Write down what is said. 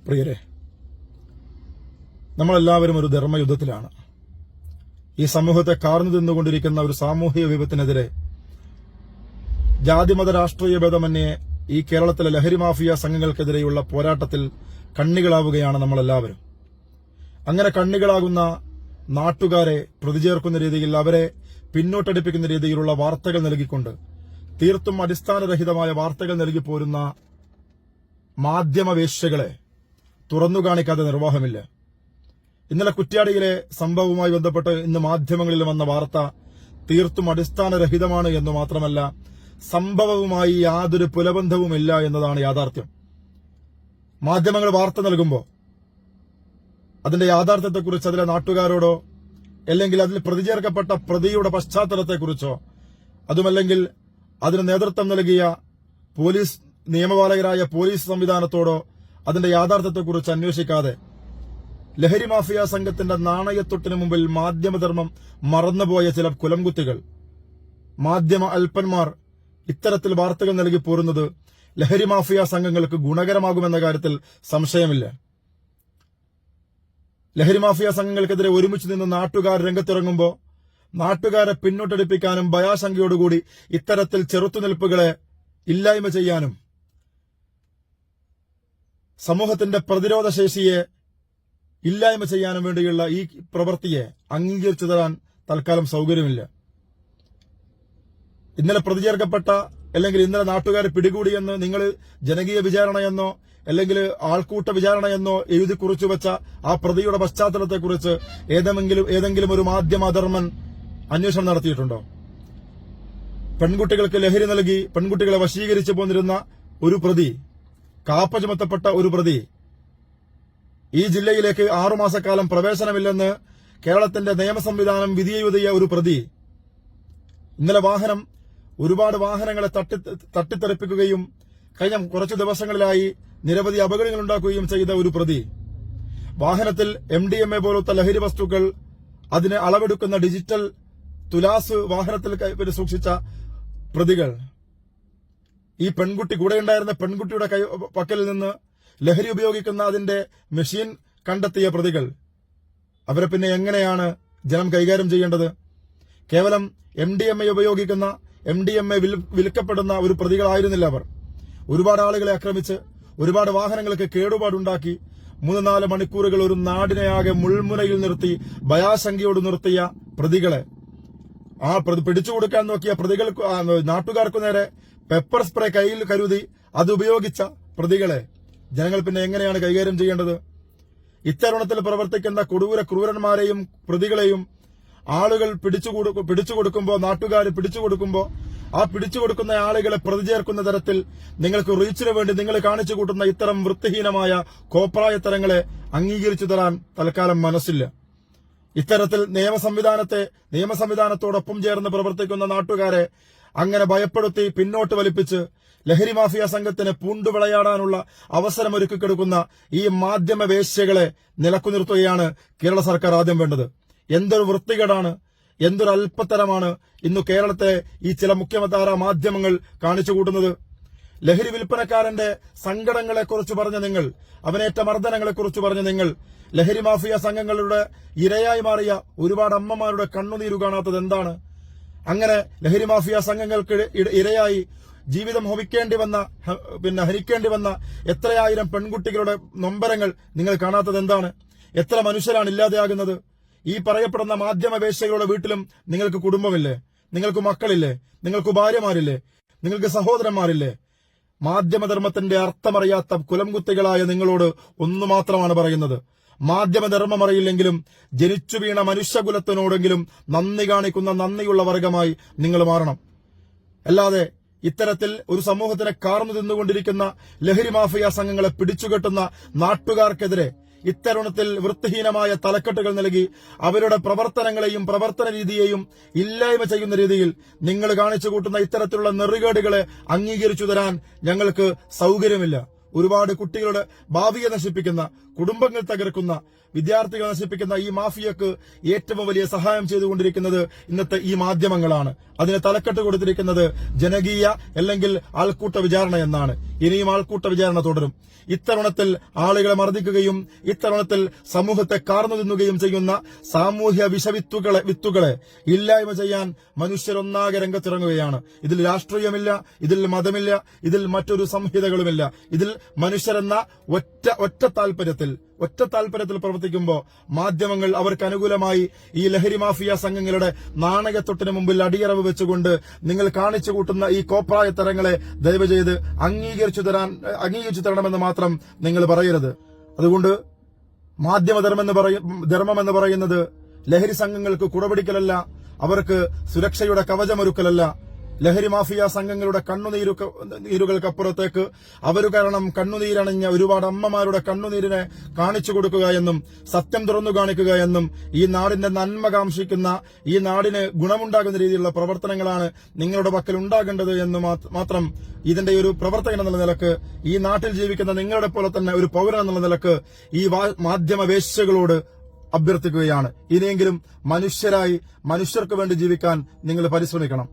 പ്രിയരെ, നമ്മളെല്ലാവരും ഒരു ധർമ്മയുദ്ധത്തിലാണ്. ഈ സമൂഹത്തെ കാർന്നു തിന്നുകൊണ്ടിരിക്കുന്ന ഒരു സാമൂഹിക വിപത്തിനെതിരെ ജാതിമത രാഷ്ട്രീയ ഭേദമന്യേ ഈ കേരളത്തിലെ ലഹരി മാഫിയ സംഘങ്ങൾക്കെതിരെയുള്ള പോരാട്ടത്തിൽ കണ്ണികളാവുകയാണ് നമ്മളെല്ലാവരും. അങ്ങനെ കണ്ണികളാകുന്ന നാട്ടുകാരെ പ്രതിചേർക്കുന്ന രീതിയിൽ, അവരെ പിന്നോട്ടടിപ്പിക്കുന്ന രീതിയിലുള്ള വാർത്തകൾ നൽകിക്കൊണ്ട് തീർത്തും അടിസ്ഥാനരഹിതമായ വാർത്തകൾ നൽകി പോരുന്ന മാധ്യമവേശ്യകളെ തുറന്നു കാണിക്കാതെ നിർവാഹമില്ല. ഇന്നലെ കുറ്റ്യാടിയിലെ സംഭവവുമായി ബന്ധപ്പെട്ട് ഇന്ന് മാധ്യമങ്ങളിൽ വന്ന വാർത്ത തീർത്തും അടിസ്ഥാനരഹിതമാണ് എന്ന് മാത്രമല്ല, സംഭവവുമായി യാതൊരു പുലബന്ധവുമില്ല എന്നതാണ് യാഥാർത്ഥ്യം. മാധ്യമങ്ങൾ വാർത്ത നൽകുമ്പോൾ അതിന്റെ യാഥാർത്ഥ്യത്തെക്കുറിച്ച് അതിലെ നാട്ടുകാരോടോ അല്ലെങ്കിൽ അതിൽ പ്രതിചേർക്കപ്പെട്ട പ്രതിയുടെ പശ്ചാത്തലത്തെക്കുറിച്ചോ അതുമല്ലെങ്കിൽ അതിന് നേതൃത്വം നൽകിയ പോലീസ് നിയമപാലകരായ പോലീസ് സംവിധാനത്തോടോ അതിന്റെ യാഥാർത്ഥ്യത്തെക്കുറിച്ച് അന്വേഷിക്കാതെ ലഹരി മാഫിയ സംഘത്തിന്റെ നാണയത്തൊട്ടിനു മുമ്പിൽ മാധ്യമധർമ്മം മറന്നുപോയ ചില കുലംകുത്തികൾ, മാധ്യമ അൽപ്പന്മാർ ഇത്തരത്തിൽ വാർത്തകൾ നൽകി പോരുന്നത് ലഹരി മാഫിയ സംഘങ്ങൾക്ക് ഗുണകരമാകുമെന്ന കാര്യത്തിൽ സംശയമില്ല. ലഹരി മാഫിയ സംഘങ്ങൾക്കെതിരെ ഒരുമിച്ച് നിന്ന് നാട്ടുകാർ രംഗത്തിറങ്ങുമ്പോൾ നാട്ടുകാരെ പിന്നോട്ടടിപ്പിക്കാനും ഭയാശങ്കയോടുകൂടി ഇത്തരത്തിൽ ചെറുത്തുനിൽപ്പുകളെ ഇല്ലായ്മ ചെയ്യാനും സമൂഹത്തിന്റെ പ്രതിരോധ ശേഷിയെ ഇല്ലായ്മ ചെയ്യാനും വേണ്ടിയുള്ള ഈ പ്രവൃത്തിയെ അംഗീകരിച്ചു തരാൻ തൽക്കാലം സൗകര്യമില്ല. ഇന്നലെ പ്രതിചേർക്കപ്പെട്ട അല്ലെങ്കിൽ ഇന്നലെ നാട്ടുകാരെ പിടികൂടിയെന്ന് നിങ്ങൾ ജനകീയ വിചാരണയെന്നോ അല്ലെങ്കിൽ ആൾക്കൂട്ട വിചാരണയെന്നോ എഴുതി കുറിച്ചു വെച്ച ആ പ്രതിയുടെ പശ്ചാത്തലത്തെക്കുറിച്ച് ഏതെങ്കിലും ഒരു മാധ്യമധർമ്മൻ അന്വേഷണം നടത്തിയിട്ടുണ്ടോ? പെൺകുട്ടികൾക്ക് ലഹരി നൽകി പെൺകുട്ടികളെ വശീകരിച്ചു പോന്നിരുന്ന ഒരു പ്രതി, കാപ്പ ചുമത്തപ്പെട്ട ഒരു പ്രതി, ഈ ജില്ലയിലേക്ക് 6 മാസക്കാലം പ്രവേശനമില്ലെന്ന് കേരളത്തിന്റെ നിയമ സംവിധാനം വിധിയെഴുതിയ ഒരു പ്രതി, ഇന്നലെ ഒരുപാട് വാഹനങ്ങളെ തട്ടിത്തെറിപ്പിക്കുകയും കഴിഞ്ഞ കുറച്ചു ദിവസങ്ങളിലായി നിരവധി അപകടങ്ങൾ ഉണ്ടാക്കുകയും ചെയ്ത ഒരു പ്രതി, വാഹനത്തിൽ MDMA പോലത്തെ ലഹരി വസ്തുക്കൾ അതിന് അളവെടുക്കുന്ന ഡിജിറ്റൽ തുലാസ് വാഹനത്തിൽ സൂക്ഷിച്ച പ്രതികൾ, ഈ പെൺകുട്ടി കൂടെയുണ്ടായിരുന്ന പെൺകുട്ടിയുടെ പക്കലിൽ നിന്ന് ലഹരി ഉപയോഗിക്കുന്ന അതിന്റെ മെഷീൻ കണ്ടെത്തിയ പ്രതികൾ, അവരെ പിന്നെ എങ്ങനെയാണ് ജനം കൈകാര്യം ചെയ്യേണ്ടത്? കേവലം MDMA ഉപയോഗിക്കുന്ന MDMA വിൽക്കപ്പെടുന്ന ഒരു പ്രതികളായിരുന്നില്ല അവർ. ഒരുപാട് ആളുകളെ ആക്രമിച്ച് ഒരുപാട് വാഹനങ്ങൾക്ക് കേടുപാടുണ്ടാക്കി 3-4 മണിക്കൂറുകൾ ഒരു നാടിനെയാകെ മുൾമുനയിൽ നിർത്തി ഭയാശങ്കയോട് നിർത്തിയ പ്രതികളെ, ആ പിടിച്ചുകൊടുക്കാൻ നോക്കിയ നാട്ടുകാർക്കു നേരെ പെപ്പർ സ്പ്രേ കയ്യിൽ കരുതി അത് ഉപയോഗിച്ച പ്രതികളെ ജനങ്ങൾ പിന്നെ എങ്ങനെയാണ് കൈകാര്യം ചെയ്യേണ്ടത്? ഇത്തരുണത്തിൽ പ്രവർത്തിക്കുന്ന ക്രൂരന്മാരെയും പ്രതികളെയും ആളുകൾ പിടിച്ചുകൊടുക്കുമ്പോൾ, നാട്ടുകാർ പിടിച്ചുകൊടുക്കുമ്പോൾ ആ പിടിച്ചുകൊടുക്കുന്ന ആളുകളെ പ്രതിചേർക്കുന്ന തരത്തിൽ നിങ്ങൾക്ക് റീച്ചിന് വേണ്ടി നിങ്ങൾ കാണിച്ചു കൂട്ടുന്ന ഇത്തരം വൃത്തിഹീനമായ കോപ്രായത്തരങ്ങളെ അംഗീകരിച്ചു തരാൻ തൽക്കാലം മനസ്സില്ല. ഇത്തരത്തിൽ നിയമസംവിധാനത്തോടൊപ്പം ചേർന്ന് പ്രവർത്തിക്കുന്ന നാട്ടുകാരെ അങ്ങനെ ഭയപ്പെടുത്തി പിന്നോട്ട് വലിപ്പിച്ച് ലഹരി മാഫിയ സംഘത്തിന് പൂണ്ടുവിളയാടാനുള്ള അവസരമൊരുക്കിക്കെടുക്കുന്ന ഈ മാധ്യമവേശ്യകളെ നിലക്കുനിർത്തുകയാണ് കേരള സർക്കാർ ആദ്യം വേണ്ടത്. എന്തൊരു വൃത്തികേടാണ്, എന്തൊരു അല്പത്തരമാണ് ഇന്ന് കേരളത്തെ ഈ ചില മുഖ്യധാരാ മാധ്യമങ്ങൾ കാണിച്ചു കൂട്ടുന്നത്. ലഹരി വിൽപ്പനക്കാരന്റെ സങ്കടങ്ങളെക്കുറിച്ച് പറഞ്ഞ നിങ്ങൾ, അവനേറ്റ മർദ്ദനങ്ങളെക്കുറിച്ച് പറഞ്ഞ നിങ്ങൾ, ലഹരി മാഫിയ സംഘങ്ങളുടെ ഇരയായി മാറിയ ഒരുപാട് അമ്മമാരുടെ കണ്ണുനീരു കാണാത്തത് എന്താണ്? അങ്ങനെ ലഹരി മാഫിയ സംഘങ്ങൾക്ക് ഇരയായി ജീവിതം ഹനിക്കേണ്ടി വന്ന എത്രയായിരം പെൺകുട്ടികളുടെ നൊമ്പരങ്ങൾ നിങ്ങൾ കാണാത്തത് എന്താണ്? എത്ര മനുഷ്യരാണ് ഇല്ലാതെയാകുന്നത്? ഈ പറയപ്പെടുന്ന മാധ്യമവേശ്യകളുടെ വീട്ടിലും നിങ്ങൾക്ക് കുടുംബമില്ലേ? നിങ്ങൾക്ക് മക്കളില്ലേ? നിങ്ങൾക്ക് ഭാര്യമാരില്ലേ? നിങ്ങൾക്ക് സഹോദരന്മാരില്ലേ? മാധ്യമധർമ്മത്തിന്റെ അർത്ഥമറിയാത്ത കുലംകുത്തികളായ നിങ്ങളോട് ഒന്നു മാത്രമാണ് പറയുന്നത്. മാധ്യമധർമ്മം അറിയില്ലെങ്കിലും ജനിച്ചു വീണ മനുഷ്യകുലത്തിനോടെങ്കിലും നന്ദി കാണിക്കുന്ന നന്ദിയുള്ള വർഗമായി നിങ്ങൾ മാറണം. അല്ലാതെ ഇത്തരത്തിൽ ഒരു സമൂഹത്തിനെ കാർന്നു തിന്നുകൊണ്ടിരിക്കുന്ന ലഹരി മാഫിയ സംഘങ്ങളെ പിടിച്ചുകെട്ടുന്ന നാട്ടുകാർക്കെതിരെ ഇത്തരുണത്തിൽ വൃത്തിഹീനമായ തലക്കെട്ടുകൾ നൽകി അവരുടെ പ്രവർത്തനങ്ങളെയും പ്രവർത്തന രീതിയെയും ഇല്ലായ്മ ചെയ്യുന്ന രീതിയിൽ നിങ്ങൾ കാണിച്ചു കൂട്ടുന്ന ഇത്തരത്തിലുള്ള നെറുകേടുകളെ അംഗീകരിച്ചു തരാൻ ഞങ്ങൾക്ക് സൗകര്യമില്ല. ഒരുപാട് കുട്ടികളുടെ ഭാവിയെ നശിപ്പിക്കുന്ന, കുടുംബങ്ങൾ തകർക്കുന്ന, വിദ്യാർത്ഥികളെ നശിപ്പിക്കുന്ന ഈ മാഫിയക്ക് ഏറ്റവും വലിയ സഹായം ചെയ്തുകൊണ്ടിരിക്കുന്നത് ഇന്നത്തെ ഈ മാധ്യമങ്ങളാണ്. അതിന് തലക്കെട്ട് കൊടുത്തിരിക്കുന്നത് ജനകീയ അല്ലെങ്കിൽ ആൾക്കൂട്ട വിചാരണ എന്നാണ്. ഇനിയും ആൾക്കൂട്ട വിചാരണ തുടരും. ഇത്തരുണത്തിൽ ആളുകളെ മർദ്ദിക്കുകയും ഇത്തരുണത്തിൽ സമൂഹത്തെ കാർന്നു തിന്നുകയും ചെയ്യുന്ന സാമൂഹ്യ വിത്തുകളെ ഇല്ലായ്മ ചെയ്യാൻ മനുഷ്യരൊന്നാകെ രംഗത്തിറങ്ങുകയാണ്. ഇതിൽ രാഷ്ട്രീയമില്ല, ഇതിൽ മതമില്ല, ഇതിൽ മറ്റൊരു സംഹിതകളുമില്ല. ഇതിൽ മനുഷ്യരെന്ന ഒറ്റ താല്പര്യത്തിൽ പ്രവർത്തിക്കുമ്പോൾ മാധ്യമങ്ങൾ അവർക്ക് അനുകൂലമായി ഈ ലഹരി മാഫിയ സംഘങ്ങളുടെ നാണയത്തൊട്ടിന് മുമ്പിൽ അടിയറവ് വെച്ചുകൊണ്ട് നിങ്ങൾ കാണിച്ചു കൂട്ടുന്ന ഈ കോപ്രായ തരങ്ങളെ ദയവ് ചെയ്ത് അംഗീകരിച്ചു തരണമെന്ന് മാത്രം നിങ്ങൾ പറയരുത്. അതുകൊണ്ട് ധർമ്മമെന്ന് പറയുന്നത് ലഹരി സംഘങ്ങൾക്ക് കുടപിടിക്കലല്ല, അവർക്ക് സുരക്ഷയുടെ കവചമൊരുക്കലല്ല. ലഹരി മാഫിയ സംഘങ്ങളുടെ കണ്ണുനീരുകൾക്കപ്പുറത്തേക്ക് അവരു കാരണം കണ്ണുനീരണിഞ്ഞ ഒരുപാട് അമ്മമാരുടെ കണ്ണുനീരിനെ കാണിച്ചു കൊടുക്കുക എന്നും സത്യം തുറന്നു കാണിക്കുക എന്നും ഈ നാടിന്റെ നന്മ കാംക്ഷിക്കുന്ന, ഈ നാടിന് ഗുണമുണ്ടാകുന്ന രീതിയിലുള്ള പ്രവർത്തനങ്ങളാണ് നിങ്ങളുടെ പക്കൽ ഉണ്ടാകേണ്ടത് എന്ന് മാത്രം ഇതിന്റെ ഒരു പ്രവർത്തകൻ എന്നുള്ള നിലക്ക്, ഈ നാട്ടിൽ ജീവിക്കുന്ന നിങ്ങളുടെ പോലെ തന്നെ ഒരു പൗരൻ എന്നുള്ള നിലക്ക് ഈ മാധ്യമ വേശ്യകളോട് അഭ്യർത്ഥിക്കുകയാണ്. ഇനിയെങ്കിലും മനുഷ്യർക്ക് വേണ്ടി ജീവിക്കാൻ നിങ്ങൾ പരിശ്രമിക്കണം.